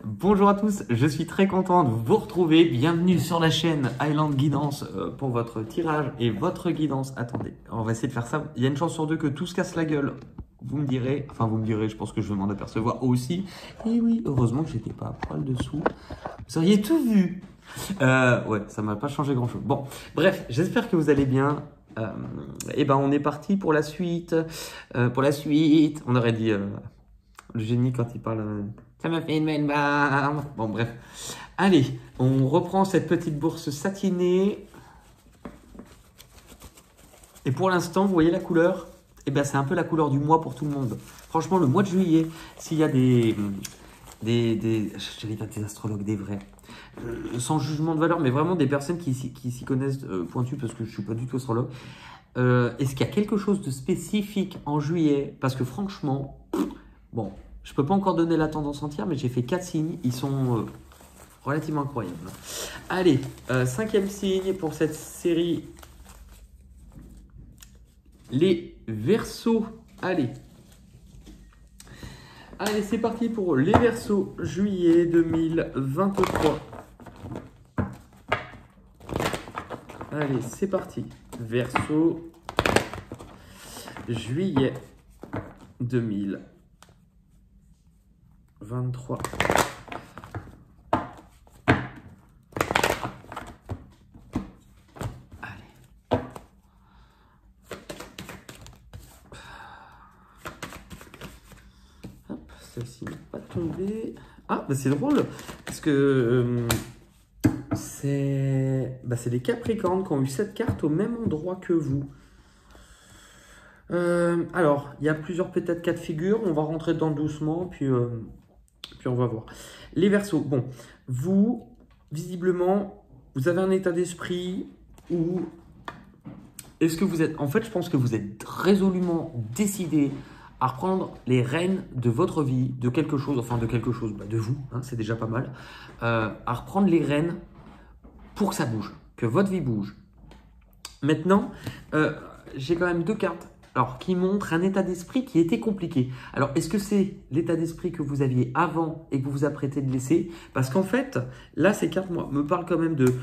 Bonjour à tous, je suis très content de vous retrouver. Bienvenue sur la chaîne Highland Guidance pour votre tirage et votre guidance. Attendez, on va essayer de faire ça. Il y a une chance sur deux que tout se casse la gueule. Vous me direz, je pense que je vais m'en apercevoir aussi. Et oui, heureusement que j'étais pas à poil dessous. Vous auriez tout vu. Ouais, ça m'a pas changé grand chose. Bon, bref, j'espère que vous allez bien. Et ben, on est parti pour la suite. On aurait dit le génie quand il parle. Ça m'a fait une belle barbe. Bon, bref. Allez, on reprend cette petite bourse satinée. Et pour l'instant, vous voyez la couleur? Eh bien, c'est un peu la couleur du mois pour tout le monde. Franchement, le mois de juillet, s'il y a j'allais dire des astrologues, des vrais, sans jugement de valeur, mais vraiment des personnes qui s'y connaissent pointues, parce que je ne suis pas du tout astrologue. Est-ce qu'il y a quelque chose de spécifique en juillet? Parce que franchement, bon, je ne peux pas encore donner la tendance entière, mais j'ai fait 4 signes. Ils sont relativement incroyables. Allez, 5e signe pour cette série. Les Verseaux. Allez. Allez, c'est parti pour les Verseaux, juillet 2023. Allez, c'est parti. Verseaux, juillet 2023. Allez. Hop, celle-ci n'est pas tombée. Ah, bah c'est drôle, parce que c'est les Capricornes qui ont eu cette carte au même endroit que vous. Alors, il y a plusieurs peut-être cas de figure. On va rentrer dedans doucement, puis on va voir. Les Verseaux, bon, vous, visiblement, vous avez un état d'esprit où... Est-ce que vous êtes... En fait, je pense que vous êtes résolument décidé à reprendre les rênes de votre vie, de quelque chose, de vous, hein, c'est déjà pas mal, à reprendre les rênes pour que ça bouge, que votre vie bouge. Maintenant, j'ai quand même deux cartes qui montrent un état d'esprit qui était compliqué. Alors, est-ce que c'est l'état d'esprit que vous aviez avant et que vous vous apprêtez de laisser? Parce qu'en fait, là, ces cartes me parlent quand même de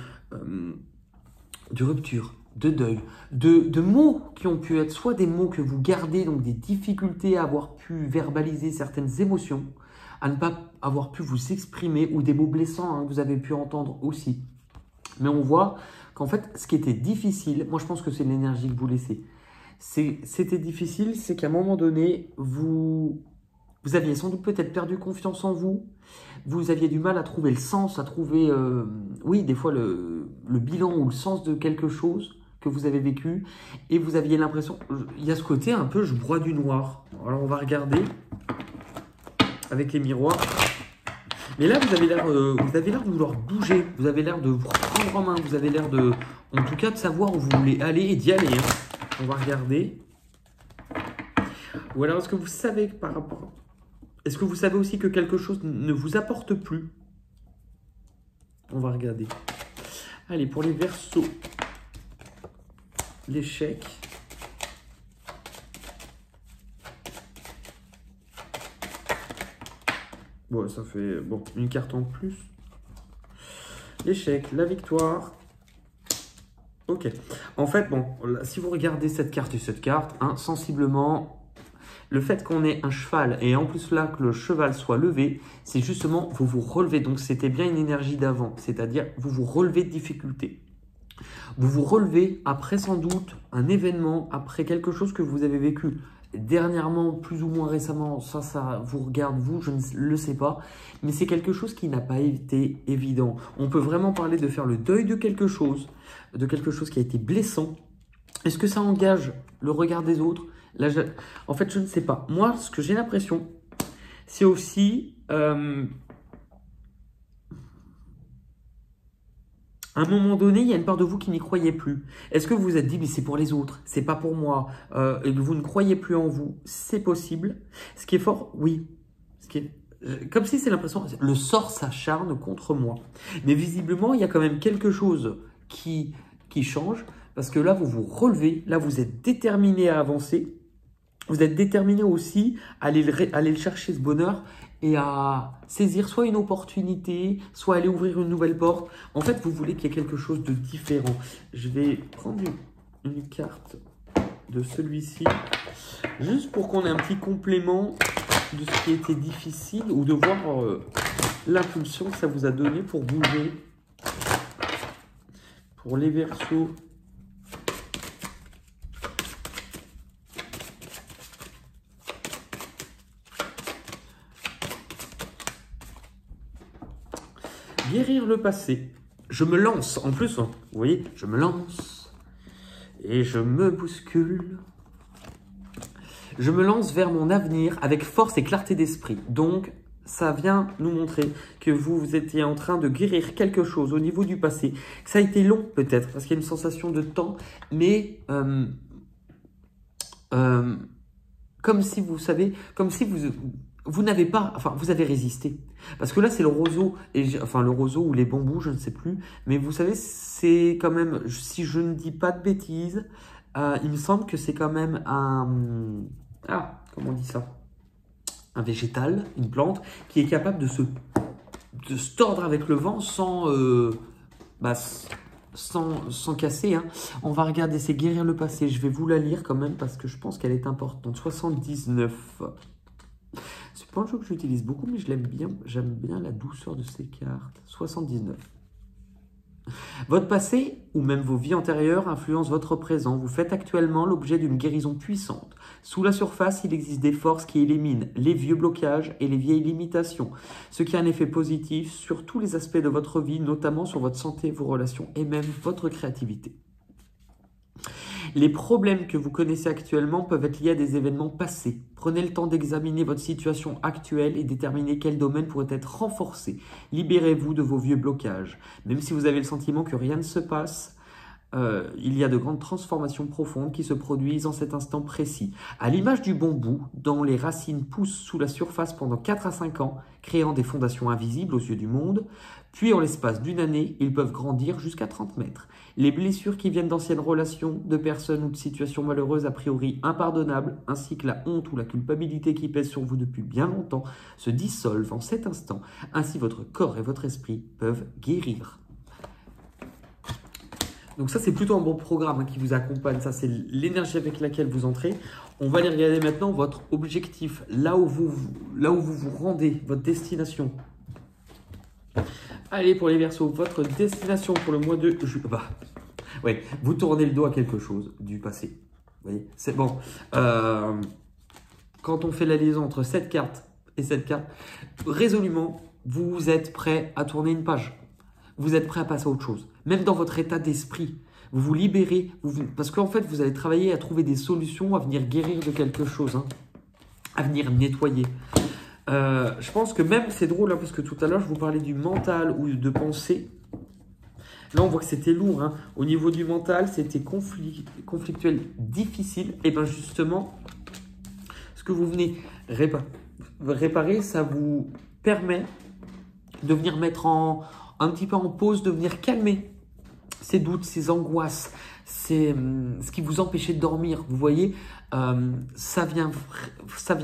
rupture, de deuil, de mots qui ont pu être soit des mots que vous gardez, donc des difficultés à avoir pu verbaliser certaines émotions, à ne pas avoir pu vous exprimer, ou des mots blessants que vous avez pu entendre aussi. Mais on voit qu'en fait, ce qui était difficile, moi je pense que c'est l'énergie que vous laissez. C'était difficile, c'est qu'à un moment donné, vous aviez sans doute peut-être perdu confiance en vous, vous aviez du mal à trouver le sens, à trouver, oui, des fois le bilan ou le sens de quelque chose que vous avez vécu, et vous aviez l'impression, il y a ce côté un peu, je broie du noir. Alors on va regarder avec les miroirs. Mais là, vous avez l'air de vouloir bouger, vous avez l'air de vous prendre en main, vous avez l'air de, en tout cas, de savoir où vous voulez aller et d'y aller. Hein. On va regarder. Ou alors, est-ce que vous savez par rapport... Est-ce que vous savez aussi que quelque chose ne vous apporte plus? On va regarder. Allez, pour les Verseaux, l'échec. Bon, ça fait une carte en plus. L'échec, la victoire. Ok. En fait, si vous regardez cette carte et cette carte, sensiblement, le fait qu'on ait un cheval et en plus là que le cheval soit levé, c'est justement vous vous relevez. Donc c'était bien une énergie d'avant, c'est-à-dire vous vous relevez de difficultés. Vous vous relevez après sans doute un événement, après quelque chose que vous avez vécu dernièrement, plus ou moins récemment, ça vous regarde vous, je ne le sais pas, mais c'est quelque chose qui n'a pas été évident. On peut vraiment parler de faire le deuil de quelque chose qui a été blessant. Est-ce que ça engage le regard des autres? Là, en fait, je ne sais pas. Moi, ce que j'ai l'impression, c'est aussi... à un moment donné, il y a une part de vous qui n'y croyait plus. Est-ce que vous vous êtes dit, mais c'est pour les autres, c'est pas pour moi, et que vous ne croyez plus en vous? C'est possible. Ce qui est fort, oui. Comme si c'est l'impression, le sort s'acharne contre moi. Mais visiblement, il y a quand même quelque chose qui change, parce que là, vous vous relevez, là, vous êtes déterminé à avancer. Vous êtes déterminé aussi à aller le chercher, ce bonheur, et à saisir soit une opportunité, soit aller ouvrir une nouvelle porte. En fait, vous voulez qu'il y ait quelque chose de différent. Je vais prendre une carte de celui-ci, juste pour qu'on ait un petit complément de ce qui était difficile ou de voir l'impulsion que ça vous a donné pour bouger. Pour les Verseaux, guérir le passé. Je me lance, en plus, hein, vous voyez, je me lance et je me bouscule. Je me lance vers mon avenir avec force et clarté d'esprit. Donc, ça vient nous montrer que vous étiez en train de guérir quelque chose au niveau du passé. Ça a été long peut-être, parce qu'il y a une sensation de temps, mais comme si vous savez, comme si vous n'avez pas, enfin vous avez résisté. Parce que là c'est le roseau, enfin le roseau ou les bambous, je ne sais plus. Mais vous savez, c'est quand même, si je ne dis pas de bêtises, il me semble que c'est quand même un... Ah, comment on dit ça? Un végétal, une plante, qui est capable de se tordre avec le vent sans casser. Hein. On va regarder, c'est guérir le passé. Je vais vous la lire quand même parce que je pense qu'elle est importante. 79. C'est pas un jeu que j'utilise beaucoup, mais je l'aime bien. J'aime bien la douceur de ces cartes. 79. Votre passé, ou même vos vies antérieures, influencent votre présent. Vous faites actuellement l'objet d'une guérison puissante. Sous la surface, il existe des forces qui éliminent les vieux blocages et les vieilles limitations, ce qui a un effet positif sur tous les aspects de votre vie, notamment sur votre santé, vos relations et même votre créativité. Les problèmes que vous connaissez actuellement peuvent être liés à des événements passés. Prenez le temps d'examiner votre situation actuelle et déterminer quel domaine pourrait être renforcé. Libérez-vous de vos vieux blocages. Même si vous avez le sentiment que rien ne se passe, il y a de grandes transformations profondes qui se produisent en cet instant précis. À l'image du bambou, dont les racines poussent sous la surface pendant 4 à 5 ans, créant des fondations invisibles aux yeux du monde, puis en l'espace d'une année, ils peuvent grandir jusqu'à 30 mètres. Les blessures qui viennent d'anciennes relations, de personnes ou de situations malheureuses a priori impardonnables, ainsi que la honte ou la culpabilité qui pèsent sur vous depuis bien longtemps, se dissolvent en cet instant. Ainsi, votre corps et votre esprit peuvent guérir. Donc ça, c'est plutôt un bon programme qui vous accompagne. Ça, c'est l'énergie avec laquelle vous entrez. On va aller regarder maintenant votre objectif, là où vous vous rendez, votre destination. Allez, pour les Verseaux, votre destination pour le mois de juillet. Ouais, vous tournez le dos à quelque chose du passé. Vous voyez, c'est bon. Quand on fait la liaison entre cette carte et cette carte, résolument, vous êtes prêt à tourner une page. Vous êtes prêt à passer à autre chose. Même dans votre état d'esprit, vous vous libérez. Parce qu'en fait, vous allez travailler à trouver des solutions, à venir guérir de quelque chose, hein, à venir nettoyer. Je pense que même, c'est drôle, hein, parce que tout à l'heure, je vous parlais du mental ou de pensée. Là, on voit que c'était lourd. Hein. Au niveau du mental, c'était conflictuel, difficile. Et bien justement, ce que vous venez réparer, ça vous permet de venir mettre un petit peu en pause, de venir calmer ces doutes, ces angoisses, ce qui vous empêchait de dormir. Vous voyez, ça vient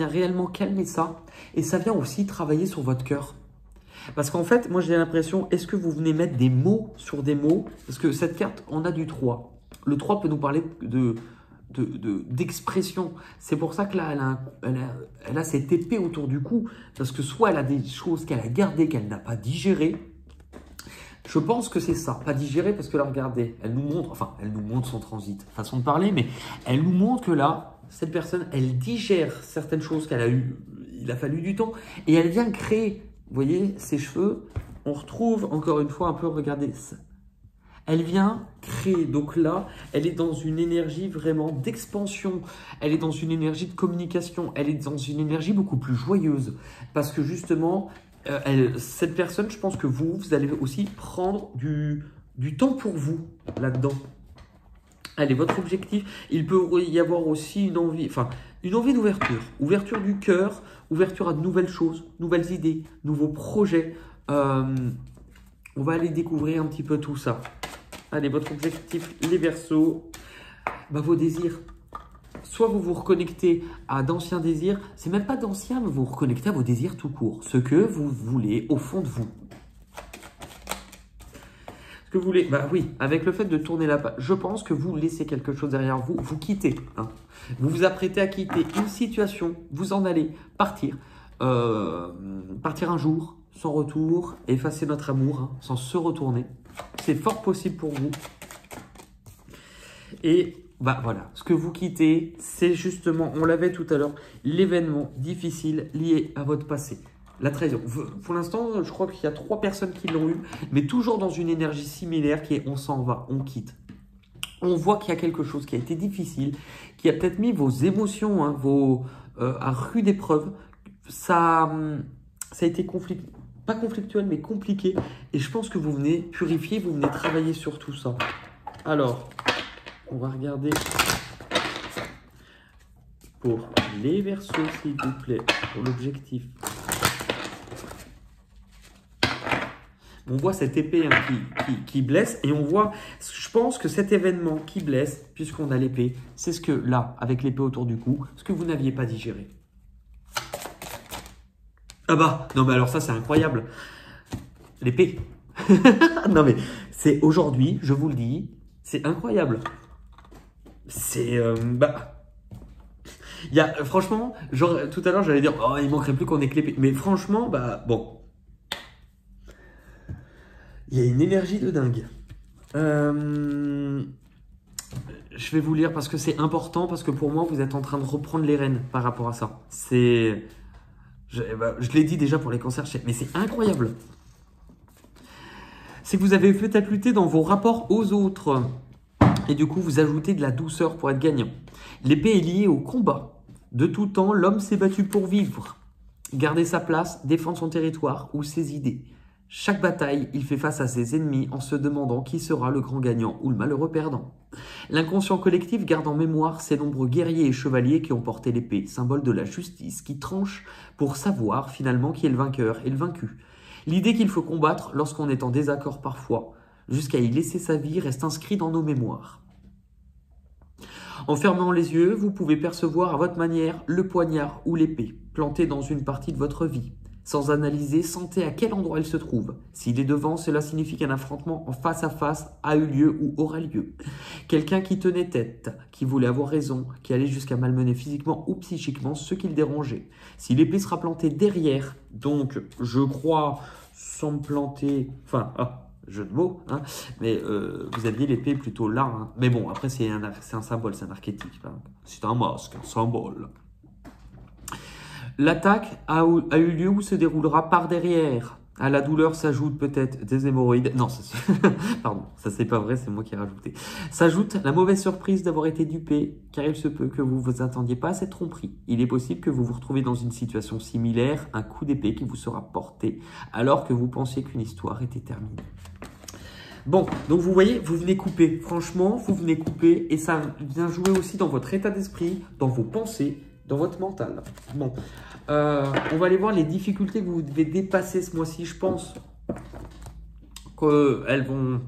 réellement calmer ça. Et ça vient aussi travailler sur votre cœur. Parce qu'en fait, moi j'ai l'impression, est-ce que vous venez mettre des mots sur des mots? Parce que cette carte, on a du 3. Le 3 peut nous parler d'expression. C'est pour ça que là, elle a cette épée autour du cou. Parce que soit elle a des choses qu'elle a gardées, qu'elle n'a pas digérées. Je pense que c'est ça, pas digéré, parce que là, regardez, elle nous montre son transit, façon de parler, mais elle nous montre que là, cette personne, elle digère certaines choses qu'elle a eues, il a fallu du temps, et elle vient créer, vous voyez, ses cheveux, on retrouve encore une fois un peu, regardez ça. Elle vient créer, donc là, elle est dans une énergie vraiment d'expansion, elle est dans une énergie de communication, elle est dans une énergie beaucoup plus joyeuse, parce que justement, cette personne, je pense que vous allez aussi prendre du temps pour vous là-dedans. Allez, votre objectif, il peut y avoir aussi une envie d'ouverture. Ouverture du cœur, ouverture à de nouvelles choses, nouvelles idées, nouveaux projets. On va aller découvrir un petit peu tout ça. Allez, votre objectif, les Verseaux, vos désirs. soit vous vous reconnectez à d'anciens désirs, c'est même pas d'anciens, mais vous vous reconnectez à vos désirs tout court, ce que vous voulez au fond de vous. Ce que vous voulez, bah oui, avec le fait de tourner la page, je pense que vous laissez quelque chose derrière vous, vous quittez. Hein. Vous vous apprêtez à quitter une situation, vous en allez partir. Partir un jour, sans retour, effacer notre amour, hein, sans se retourner. C'est fort possible pour vous. Et bah voilà, ce que vous quittez, c'est justement, on l'avait tout à l'heure, l'événement difficile lié à votre passé. La trahison. Pour l'instant, je crois qu'il y a 3 personnes qui l'ont eu, mais toujours dans une énergie similaire qui est on s'en va, on quitte. On voit qu'il y a quelque chose qui a été difficile, qui a peut-être mis vos émotions hein, à rude épreuve. Ça a été pas conflictuel, mais compliqué. Et je pense que vous venez purifier, vous venez travailler sur tout ça. Alors, on va regarder pour les Verseaux, s'il vous plaît, pour l'objectif. On voit cette épée hein, qui blesse et on voit, je pense que cet événement qui blesse, puisqu'on a l'épée, c'est ce que là, avec l'épée autour du cou, ce que vous n'aviez pas digéré. Ah bah, non mais alors ça c'est incroyable. L'épée. Non mais c'est aujourd'hui, je vous le dis, c'est incroyable. C'est... franchement, genre, tout à l'heure j'allais dire, oh il manquerait plus qu'on ait que l'épée. Mais franchement, bah bon. Il y a une énergie de dingue. Je vais vous lire parce que c'est important, parce que pour moi, vous êtes en train de reprendre les rênes par rapport à ça. Je l'ai dit déjà pour les cancers, mais c'est incroyable. C'est que vous avez peut-être lutté dans vos rapports aux autres. Et du coup, vous ajoutez de la douceur pour être gagnant. L'épée est liée au combat. De tout temps, l'homme s'est battu pour vivre. Garder sa place, défendre son territoire ou ses idées. Chaque bataille, il fait face à ses ennemis en se demandant qui sera le grand gagnant ou le malheureux perdant. L'inconscient collectif garde en mémoire ces nombreux guerriers et chevaliers qui ont porté l'épée, symbole de la justice, qui tranche pour savoir finalement qui est le vainqueur et le vaincu. L'idée qu'il faut combattre lorsqu'on est en désaccord parfois, jusqu'à y laisser sa vie, reste inscrit dans nos mémoires. En fermant les yeux, vous pouvez percevoir à votre manière le poignard ou l'épée, planté dans une partie de votre vie. Sans analyser, sentez à quel endroit il se trouve. S'il est devant, cela signifie qu'un affrontement en face à face a eu lieu ou aura lieu. Quelqu'un qui tenait tête, qui voulait avoir raison, qui allait jusqu'à malmener physiquement ou psychiquement ceux qui le dérangeaient. Si l'épée sera plantée derrière, donc je crois sans me planter, enfin, jeu de mots, hein, mais vous aviez l'épée plutôt là. Hein. Mais bon, après c'est un symbole, c'est un archétype. Hein. C'est un masque, un symbole. L'attaque a eu lieu ou se déroulera par derrière. À la douleur s'ajoute peut-être des hémorroïdes. Non, pardon, ça c'est pas vrai, c'est moi qui ai rajouté. S'ajoute la mauvaise surprise d'avoir été dupé, car il se peut que vous vous attendiez pas à cette tromperie. Il est possible que vous vous retrouviez dans une situation similaire, un coup d'épée qui vous sera porté, alors que vous pensiez qu'une histoire était terminée. Bon, donc vous voyez, vous venez couper. Franchement, vous venez couper et ça vient jouer aussi dans votre état d'esprit, dans vos pensées, dans votre mental. Bon, on va aller voir les difficultés que vous devez dépasser ce mois-ci. Je pense qu'elles vont...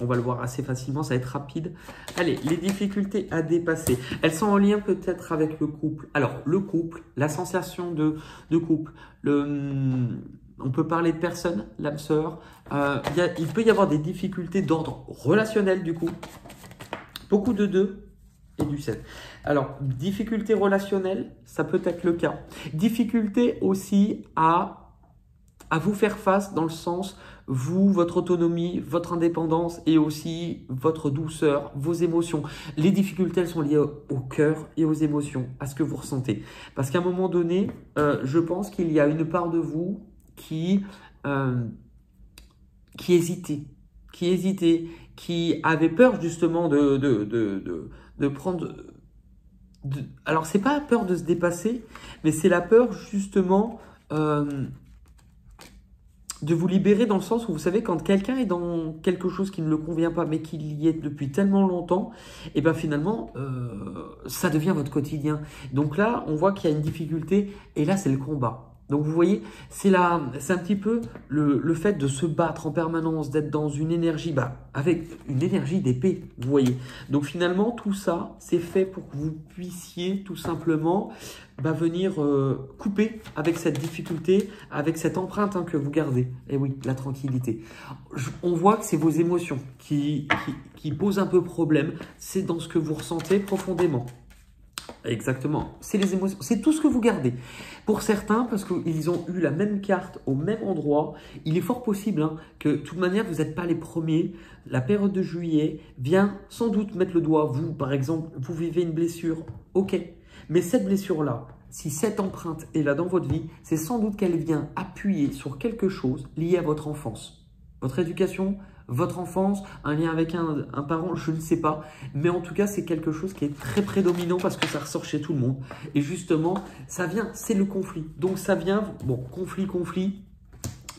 On va le voir assez facilement, ça va être rapide. Allez, les difficultés à dépasser. Elles sont en lien peut-être avec le couple. Alors, le couple, la sensation de couple. On peut parler de personnes, l'âme sœur. Il peut y avoir des difficultés d'ordre relationnel du coup. Beaucoup de 2 et du 7. Alors, difficulté relationnelle, ça peut être le cas. Difficulté aussi à vous faire face dans le sens, vous, votre autonomie, votre indépendance et aussi votre douceur, vos émotions. Les difficultés, elles sont liées au cœur et aux émotions, à ce que vous ressentez. Parce qu'à un moment donné, je pense qu'il y a une part de vous qui hésitait, qui avait peur justement de prendre... Alors, c'est pas peur de se dépasser, mais c'est la peur justement de vous libérer dans le sens où vous savez quand quelqu'un est dans quelque chose qui ne le convient pas, mais qu'il y est depuis tellement longtemps, et bien finalement, ça devient votre quotidien. Donc là, on voit qu'il y a une difficulté, et là, c'est le combat. Donc vous voyez, c'est un petit peu le fait de se battre en permanence, d'être dans une énergie, avec une énergie d'épée, vous voyez. Donc finalement, tout ça, c'est fait pour que vous puissiez tout simplement venir couper avec cette difficulté, avec cette empreinte que vous gardez. Et oui, la tranquillité. On voit que c'est vos émotions qui posent un peu problème. C'est dans ce que vous ressentez profondément. Exactement, c'est les émotions, c'est tout ce que vous gardez. Pour certains, parce qu'ils ont eu la même carte au même endroit, il est fort possible que de toute manière, vous n'êtes pas les premiers. La période de juillet vient sans doute mettre le doigt. Vous, par exemple, vous vivez une blessure, ok. Mais cette blessure-là, si cette empreinte est là dans votre vie, c'est sans doute qu'elle vient appuyer sur quelque chose lié à votre enfance, votre éducation, votre enfance, un lien avec un parent, je ne sais pas. Mais en tout cas, c'est quelque chose qui est très prédominant parce que ça ressort chez tout le monde. Et justement, ça vient, c'est le conflit. Donc ça vient, bon, conflit.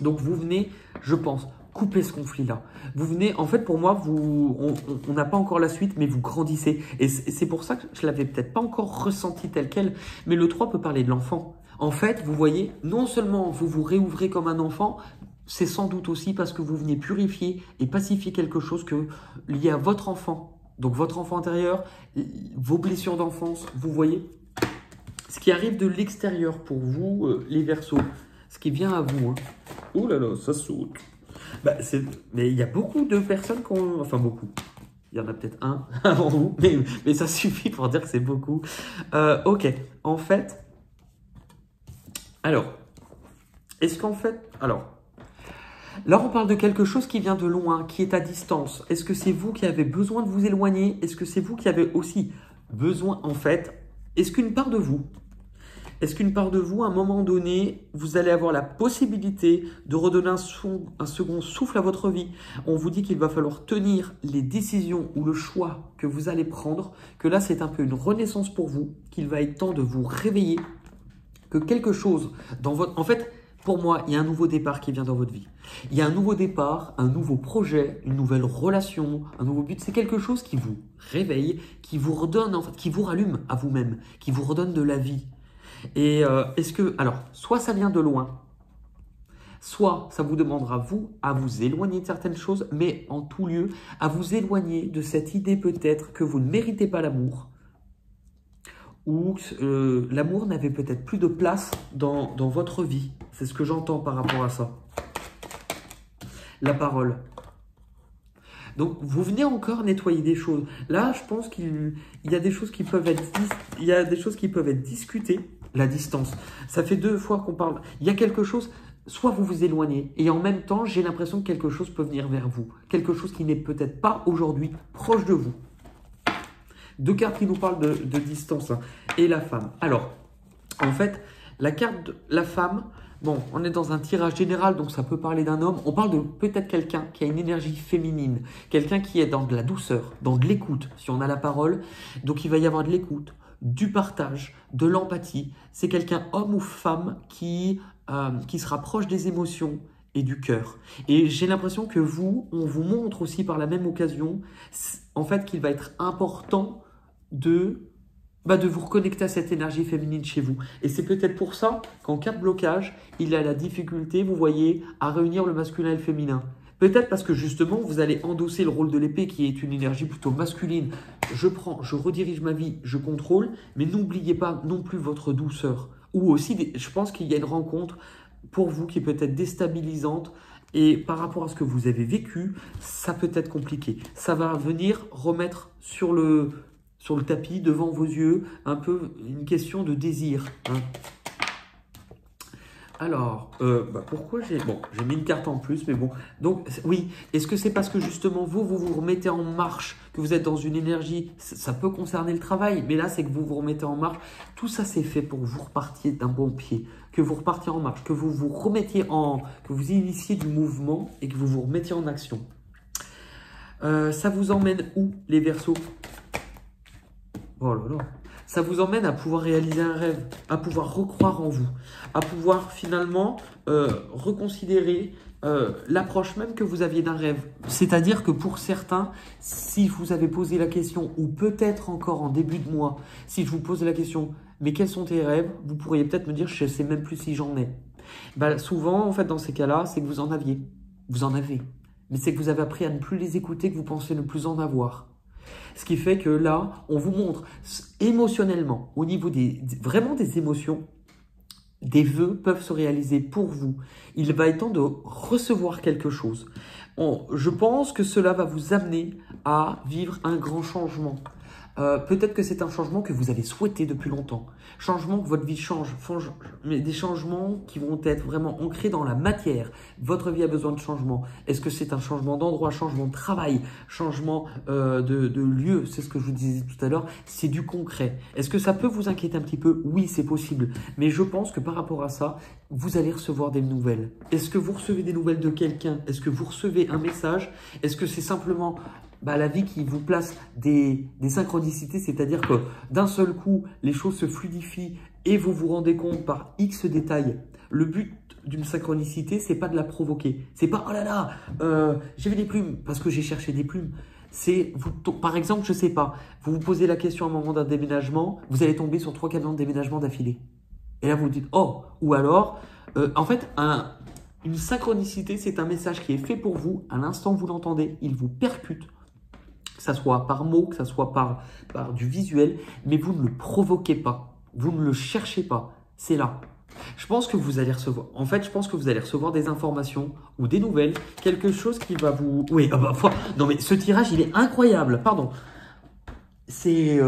Donc vous venez, je pense, couper ce conflit-là. Vous venez, en fait, pour moi, on n'a pas encore la suite, mais vous grandissez. Et c'est pour ça que je ne l'avais peut-être pas encore ressenti tel quel. Mais le 3 peut parler de l'enfant. En fait, vous voyez, non seulement vous vous réouvrez comme un enfant, c'est sans doute aussi parce que vous venez purifier et pacifier quelque chose lié à votre enfant. Donc votre enfant intérieur, vos blessures d'enfance, vous voyez. Ce qui arrive de l'extérieur pour vous, les Verseaux, ce qui vient à vous. Ouh là là, ça saute. Mais il y a beaucoup de personnes qui ont... Enfin beaucoup. Il y en a peut-être un avant vous, mais ça suffit pour dire que c'est beaucoup. Ok, en fait... Alors, est-ce qu'en fait... Alors... Là, on parle de quelque chose qui vient de loin, qui est à distance. Est-ce que c'est vous qui avez besoin de vous éloigner? Est-ce que c'est vous qui avez aussi besoin, en fait, est-ce qu'une part de vous, à un moment donné, vous allez avoir la possibilité de redonner un second souffle à votre vie? On vous dit qu'il va falloir tenir les décisions ou le choix que vous allez prendre, que là, c'est un peu une renaissance pour vous, qu'il va être temps de vous réveiller, que quelque chose dans votre... En fait, pour moi, il y a un nouveau départ qui vient dans votre vie. Il y a un nouveau départ, un nouveau projet, une nouvelle relation, un nouveau but. C'est quelque chose qui vous réveille, qui vous redonne, en fait, qui vous rallume à vous-même, qui vous redonne de la vie. Et est-ce que, alors, soit ça vient de loin, soit ça vous demandera, vous, à vous éloigner de certaines choses, mais en tout lieu, à vous éloigner de cette idée peut-être que vous ne méritez pas l'amour, ou l'amour n'avait peut-être plus de place dans votre vie. C'est ce que j'entends par rapport à ça. La parole. Donc, vous venez encore nettoyer des choses. Là, je pense qu'il y a des choses qui peuvent être discutées. La distance. Ça fait 2 fois qu'on parle. Il y a quelque chose, soit vous vous éloignez, et en même temps, j'ai l'impression que quelque chose peut venir vers vous. Quelque chose qui n'est peut-être pas aujourd'hui proche de vous. 2 cartes qui nous parlent de distance. Et la femme. Alors, en fait, la carte de la femme, bon, on est dans un tirage général, donc ça peut parler d'un homme. On parle de peut-être quelqu'un qui a une énergie féminine. Quelqu'un qui est dans de la douceur, dans de l'écoute, si on a la parole. Donc, il va y avoir de l'écoute, du partage, de l'empathie. C'est quelqu'un, homme ou femme, qui se rapproche des émotions et du cœur. Et j'ai l'impression que on vous montre aussi par la même occasion, en fait, qu'il va être important de vous reconnecter à cette énergie féminine chez vous. Et c'est peut-être pour ça qu'en cas de blocage, il a la difficulté, vous voyez, à réunir le masculin et le féminin. Peut-être parce que justement, vous allez endosser le rôle de l'épée qui est une énergie plutôt masculine. Je prends, je redirige ma vie, je contrôle, mais n'oubliez pas non plus votre douceur. Ou aussi, je pense qu'il y a une rencontre pour vous qui peut être déstabilisante. Et par rapport à ce que vous avez vécu, ça peut être compliqué. Ça va venir remettre sur le tapis, devant vos yeux, un peu une question de désir. Alors, pourquoi j'ai mis une carte en plus, mais bon. Donc, oui, est-ce que c'est parce que justement, vous remettez en marche, que vous êtes dans une énergie, ça peut concerner le travail, mais là, c'est que vous vous remettez en marche. Tout ça, c'est fait pour que vous repartiez d'un bon pied, que vous repartiez en marche, que vous vous remettiez que vous initiez du mouvement et que vous vous remettiez en action. Ça vous emmène où, les Verseaux? Oh là là. Ça vous emmène à pouvoir réaliser un rêve, à pouvoir recroire en vous, à pouvoir finalement reconsidérer l'approche même que vous aviez d'un rêve. C'est-à-dire que pour certains, si vous avez posé la question, ou peut-être encore en début de mois, si je vous pose la question, mais quels sont tes rêves? Vous pourriez peut-être me dire, je ne sais même plus si j'en ai. Ben, souvent, en fait, dans ces cas-là, c'est que vous en aviez. Vous en avez. Mais c'est que vous avez appris à ne plus les écouter, que vous pensez ne plus en avoir. Ce qui fait que là, on vous montre émotionnellement, au niveau vraiment des émotions, des vœux peuvent se réaliser pour vous. Il va être temps de recevoir quelque chose. Je pense que cela va vous amener à vivre un grand changement. Peut-être que c'est un changement que vous avez souhaité depuis longtemps. Changement que votre vie change, mais des changements qui vont être vraiment ancrés dans la matière. Votre vie a besoin de changement. Est-ce que c'est un changement d'endroit, changement de travail, changement de lieu? C'est ce que je vous disais tout à l'heure. C'est du concret. Est-ce que ça peut vous inquiéter un petit peu? Oui, c'est possible. Mais je pense que par rapport à ça, vous allez recevoir des nouvelles. Est-ce que vous recevez des nouvelles de quelqu'un? Est-ce que vous recevez un message? Est-ce que c'est simplement la vie qui vous place des synchronicités, c'est-à-dire que d'un seul coup, les choses se fluidifient et vous vous rendez compte par X détails. Le but d'une synchronicité, c'est pas de la provoquer. C'est pas « Oh là là, j'ai vu des plumes parce que j'ai cherché des plumes ». C'est, par exemple, je sais pas, vous vous posez la question à un moment d'un déménagement, vous allez tomber sur 3 camions de déménagement d'affilée. Et là, vous vous dites « Oh !» Ou alors, en fait, une synchronicité, c'est un message qui est fait pour vous. À l'instant où vous l'entendez, il vous percute. Que ça soit par mots, que ça soit par du visuel, mais vous ne le provoquez pas, vous ne le cherchez pas, c'est là. Je pense que vous allez recevoir, en fait, je pense que vous allez recevoir des informations ou des nouvelles, quelque chose qui va vous... Oui, non mais ce tirage, il est incroyable, pardon. C'est...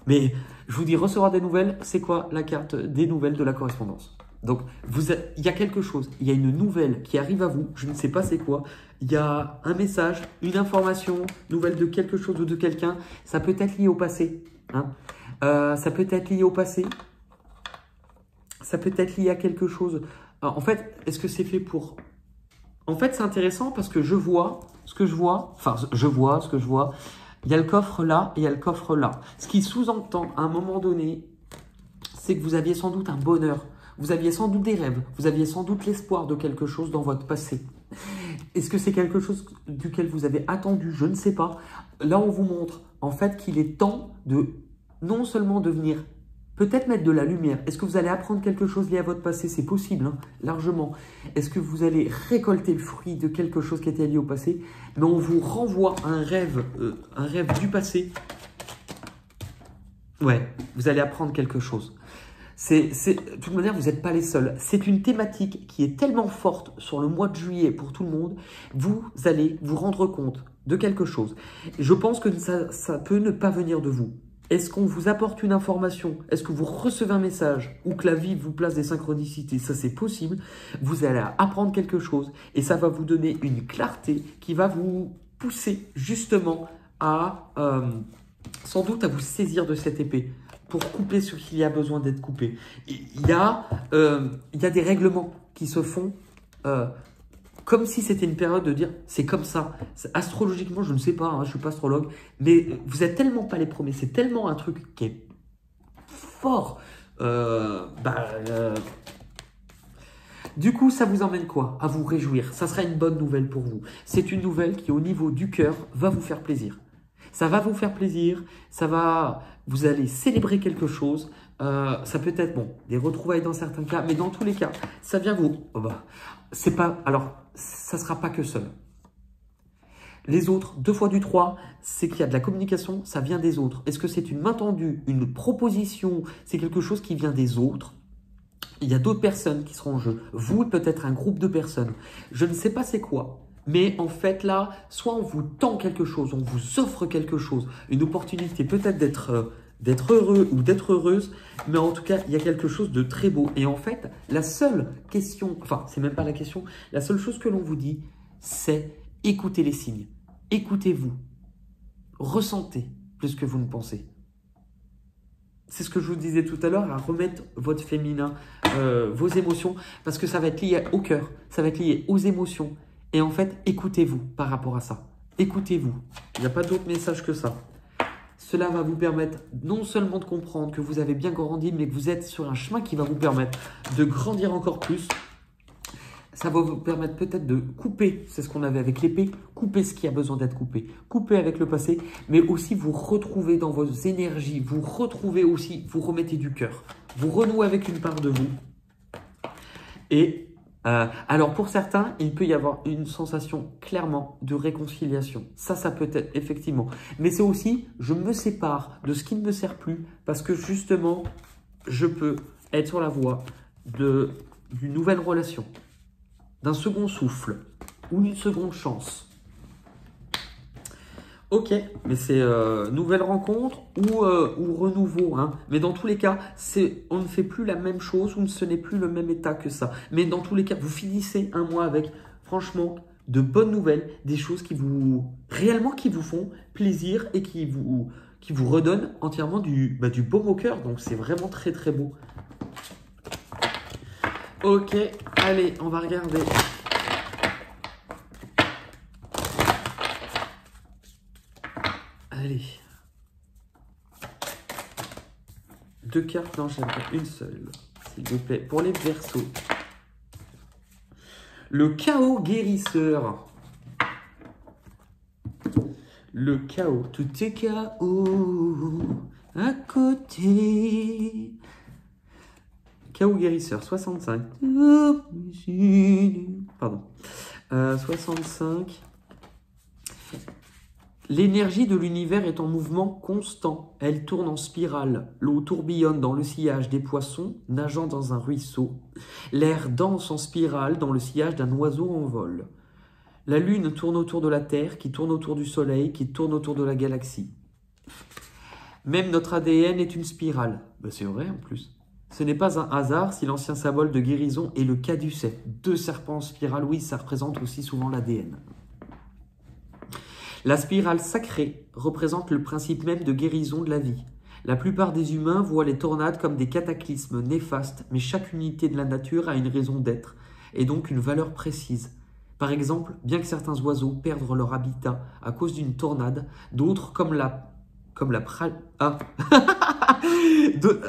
Mais je vous dis, recevoir des nouvelles, c'est quoi la carte des nouvelles de la correspondance? Donc, il y a quelque chose, il y a une nouvelle qui arrive à vous, je ne sais pas c'est quoi, il y a un message, une information, nouvelle de quelque chose ou de quelqu'un, ça peut être lié au passé, hein. Ça peut être lié au passé, ça peut être lié à quelque chose. En fait, est-ce que c'est fait pour... En fait, c'est intéressant parce que je vois ce que je vois, il y a le coffre là et il y a le coffre là. Ce qui sous-entend à un moment donné, c'est que vous aviez sans doute un bonheur. Vous aviez sans doute des rêves, vous aviez sans doute l'espoir de quelque chose dans votre passé. Est-ce que c'est quelque chose duquel vous avez attendu? Je ne sais pas. Là, on vous montre en fait qu'il est temps de non seulement de venir peut-être mettre de la lumière. Est-ce que vous allez apprendre quelque chose lié à votre passé? C'est possible, hein, largement. Est-ce que vous allez récolter le fruit de quelque chose qui était lié au passé? Mais on vous renvoie un rêve du passé. Ouais, vous allez apprendre quelque chose. De toute manière, vous n'êtes pas les seuls. C'est une thématique qui est tellement forte sur le mois de juillet pour tout le monde. Vous allez vous rendre compte de quelque chose. Je pense que ça peut ne pas venir de vous. Est-ce qu'on vous apporte une information? Est-ce que vous recevez un message? Ou que la vie vous place des synchronicités? Ça, c'est possible. Vous allez apprendre quelque chose et ça va vous donner une clarté qui va vous pousser justement à, sans doute, à vous saisir de cette épée pour couper ce qu'il y a besoin d'être coupé. Il y a des règlements qui se font comme si c'était une période de dire c'est comme ça. Astrologiquement, je ne sais pas, hein, je ne suis pas astrologue, mais vous n'êtes tellement pas les premiers, c'est tellement un truc qui est fort. Du coup, ça vous emmène quoi? À vous réjouir. Ça sera une bonne nouvelle pour vous. C'est une nouvelle qui, au niveau du cœur, va vous faire plaisir. Ça va vous faire plaisir, vous allez célébrer quelque chose. Ça peut être, bon, des retrouvailles dans certains cas, mais dans tous les cas, ça vient vous... ça ne sera pas que seul. Les autres, 2 fois du 3, c'est qu'il y a de la communication, ça vient des autres. Est-ce que c'est une main tendue, une proposition? C'est quelque chose qui vient des autres. Il y a d'autres personnes qui seront en jeu. Vous, peut-être un groupe de personnes. Je ne sais pas c'est quoi. Mais en fait, là, soit on vous tend quelque chose, on vous offre quelque chose, une opportunité peut-être d'être heureux ou d'être heureuse, mais en tout cas, il y a quelque chose de très beau. Et en fait, la seule question, enfin, c'est même pas la question, la seule chose que l'on vous dit, c'est écoutez les signes, écoutez-vous, ressentez plus que vous ne pensez. C'est ce que je vous disais tout à l'heure, à remettre votre féminin, vos émotions, parce que ça va être lié au cœur, ça va être lié aux émotions. Et en fait, écoutez-vous par rapport à ça. Écoutez-vous. Il n'y a pas d'autre message que ça. Cela va vous permettre non seulement de comprendre que vous avez bien grandi, mais que vous êtes sur un chemin qui va vous permettre de grandir encore plus. Ça va vous permettre peut-être de couper, c'est ce qu'on avait avec l'épée, couper ce qui a besoin d'être coupé, couper avec le passé, mais aussi vous retrouver dans vos énergies, vous retrouver aussi, vous remettez du cœur, vous renouez avec une part de vous. Et alors pour certains, il peut y avoir une sensation clairement de réconciliation. Ça peut être effectivement. Mais c'est aussi, je me sépare de ce qui ne me sert plus parce que justement, je peux être sur la voie d'une nouvelle relation, d'un second souffle ou d'une seconde chance. Ok, mais c'est nouvelle rencontre ou renouveau. Hein. Mais dans tous les cas, on ne fait plus la même chose ou ce n'est plus le même état que ça. Mais dans tous les cas, vous finissez un mois avec, franchement, de bonnes nouvelles, des choses qui vous font plaisir et qui vous redonnent entièrement du baume au cœur. Donc, c'est vraiment très, très beau. Ok, allez, on va regarder. Allez. 2 cartes, non, j'aimerais une seule, s'il vous plaît, pour les Verseaux. Le chaos guérisseur. Le chaos, tout est chaos à côté. Chaos guérisseur, 65. Pardon. 65. L'énergie de l'univers est en mouvement constant. Elle tourne en spirale. L'eau tourbillonne dans le sillage des poissons nageant dans un ruisseau. L'air danse en spirale dans le sillage d'un oiseau en vol. La lune tourne autour de la Terre, qui tourne autour du Soleil, qui tourne autour de la galaxie. Même notre ADN est une spirale. Ben, c'est vrai en plus. Ce n'est pas un hasard si l'ancien symbole de guérison est le caducet. 2 serpents en spirale, oui, ça représente aussi souvent l'ADN. La spirale sacrée représente le principe même de guérison de la vie. La plupart des humains voient les tornades comme des cataclysmes néfastes, mais chaque unité de la nature a une raison d'être, et donc une valeur précise. Par exemple, bien que certains oiseaux perdent leur habitat à cause d'une tornade, d'autres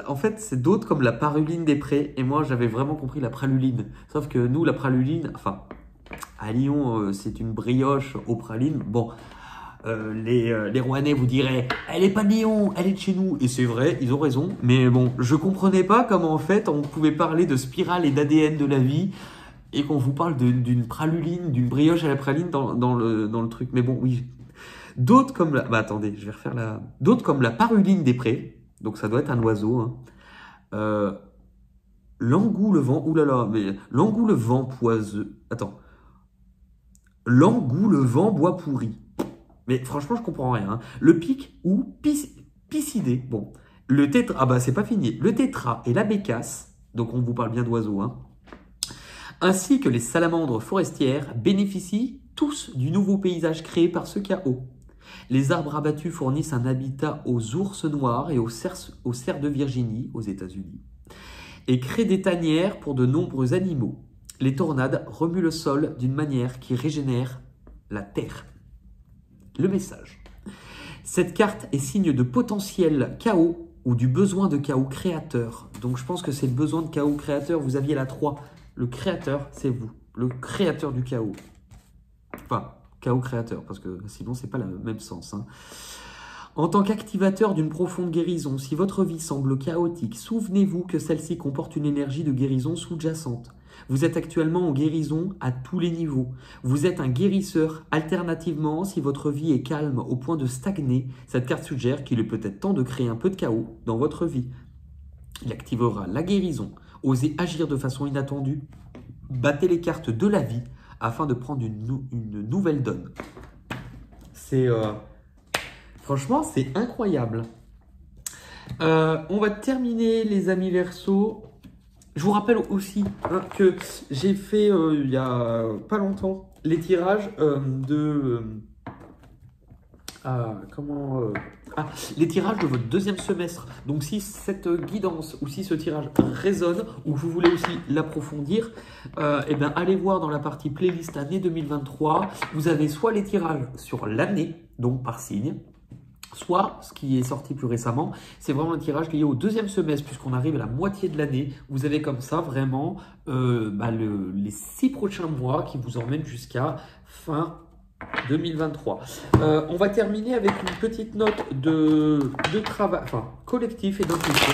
en fait, c'est d'autres comme la praluline des prés, et moi j'avais vraiment compris la praluline. Sauf que nous, la praluline, enfin, à Lyon, c'est une brioche aux pralines. Bon, les Rouennais vous diraient « Elle est pas de Lyon, elle est de chez nous ». Et c'est vrai, ils ont raison. Mais bon, je comprenais pas comment en fait on pouvait parler de spirale et d'ADN de la vie et qu'on vous parle d'une praluline, d'une brioche à la praline dans le truc. Mais bon, oui. D'autres comme la... Bah attendez, je vais refaire la... D'autres comme la paruline des prés. Donc ça doit être un oiseau. Hein. L'engoulevent... Oulala, mais... L'engoulevent poiseux... Attends. L'engoulevent bois pourri. Mais franchement, je comprends rien. Hein. Le pic ou piscidé. Bon. Le tétra... Ah bah c'est pas fini. Le tétra et la bécasse. Donc on vous parle bien d'oiseaux. Hein. Ainsi que les salamandres forestières bénéficient tous du nouveau paysage créé par ce chaos. Les arbres abattus fournissent un habitat aux ours noirs et aux cerfs de Virginie, aux États-Unis, et créent des tanières pour de nombreux animaux. Les tornades remuent le sol d'une manière qui régénère la terre. Le message. Cette carte est signe de potentiel chaos ou du besoin de chaos créateur. Donc je pense que c'est le besoin de chaos créateur. Vous aviez la 3. Le créateur, c'est vous. Le créateur du chaos. Enfin, chaos créateur, parce que sinon, c'est pas le même sens. Hein. En tant qu'activateur d'une profonde guérison, si votre vie semble chaotique, souvenez-vous que celle-ci comporte une énergie de guérison sous-jacente. Vous êtes actuellement en guérison à tous les niveaux. Vous êtes un guérisseur. Alternativement, si votre vie est calme au point de stagner, cette carte suggère qu'il est peut-être temps de créer un peu de chaos dans votre vie. Il activera la guérison. Osez agir de façon inattendue. Battez les cartes de la vie afin de prendre une nouvelle donne. C'est franchement, c'est incroyable. On va terminer, les amis Verseaux. Je vous rappelle aussi hein, que j'ai fait il y a pas longtemps les tirages les tirages de votre deuxième semestre. Donc si cette guidance ou si ce tirage résonne ou que vous voulez aussi l'approfondir, eh bien, allez voir dans la partie playlist année 2023. Vous avez soit les tirages sur l'année, donc par signe, Soit, ce qui est sorti plus récemment, c'est vraiment un tirage lié au deuxième semestre, puisqu'on arrive à la moitié de l'année. Vous avez comme ça vraiment les 6 prochains mois qui vous emmènent jusqu'à fin 2023. On va terminer avec une petite note de travail, enfin collectif et d'intuition.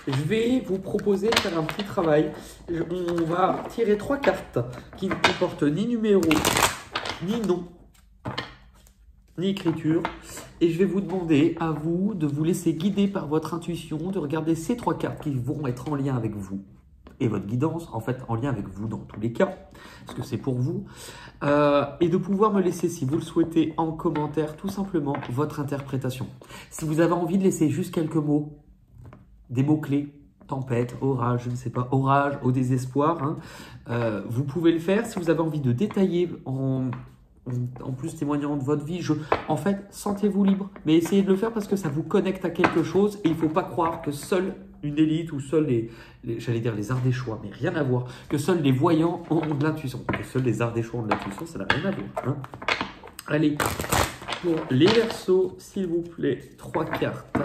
Je vais vous proposer de faire un petit travail. On va tirer 3 cartes qui ne comportent ni numéro, ni nom, ni écriture. Et je vais vous demander à vous de vous laisser guider par votre intuition, de regarder ces 3 cartes qui vont être en lien avec vous et votre guidance, en fait en lien avec vous dans tous les cas, parce que c'est pour vous, et de pouvoir me laisser, si vous le souhaitez, en commentaire, tout simplement, votre interprétation. Si vous avez envie de laisser juste quelques mots, des mots-clés, tempête, orage, je ne sais pas, orage, au désespoir, hein, vous pouvez le faire. Si vous avez envie de détailler en plus témoignant de votre vie, en fait, sentez-vous libre, mais essayez de le faire parce que ça vous connecte à quelque chose et il ne faut pas croire que seule une élite ou seuls j'allais dire les Ardéchois, mais rien à voir, que seuls les voyants ont de l'intuition, que seuls les Ardéchois ont de l'intuition, ça n'a rien à voir. Hein. Allez, pour les Verseaux, s'il vous plaît, 3 cartes.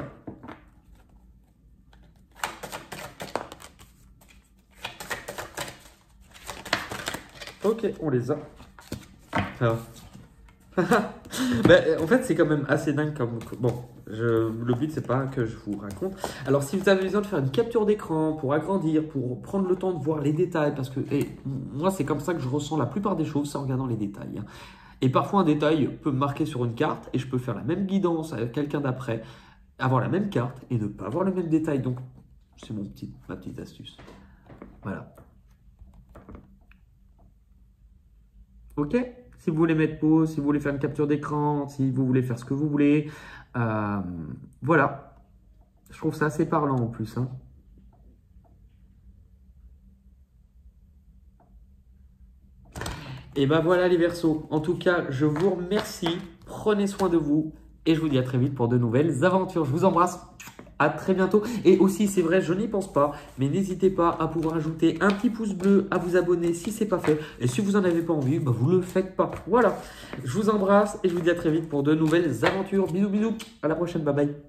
Ok, on les a. Alors. Ben, en fait, c'est quand même assez dingue comme... Bon, le but, c'est pas que je vous raconte. Alors, si vous avez besoin de faire une capture d'écran pour agrandir, pour prendre le temps de voir les détails, parce que moi, c'est comme ça que je ressens la plupart des choses, c'est en regardant les détails. Hein. Et parfois, un détail peut me marquer sur une carte et je peux faire la même guidance avec quelqu'un d'après, avoir la même carte et ne pas avoir le même détail. Donc, c'est ma petite astuce. Voilà. Ok? Si vous voulez mettre pause, si vous voulez faire une capture d'écran, si vous voulez faire ce que vous voulez. Voilà. Je trouve ça assez parlant en plus. Hein. Et ben voilà les Verseaux. En tout cas, je vous remercie. Prenez soin de vous. Et je vous dis à très vite pour de nouvelles aventures. Je vous embrasse. À très bientôt. Et aussi, c'est vrai, je n'y pense pas, mais n'hésitez pas à pouvoir ajouter un petit pouce bleu, à vous abonner si ce n'est pas fait. Et si vous n'en avez pas envie, bah, vous ne le faites pas. Voilà. Je vous embrasse et je vous dis à très vite pour de nouvelles aventures. Bisous, bisous. À la prochaine. Bye bye.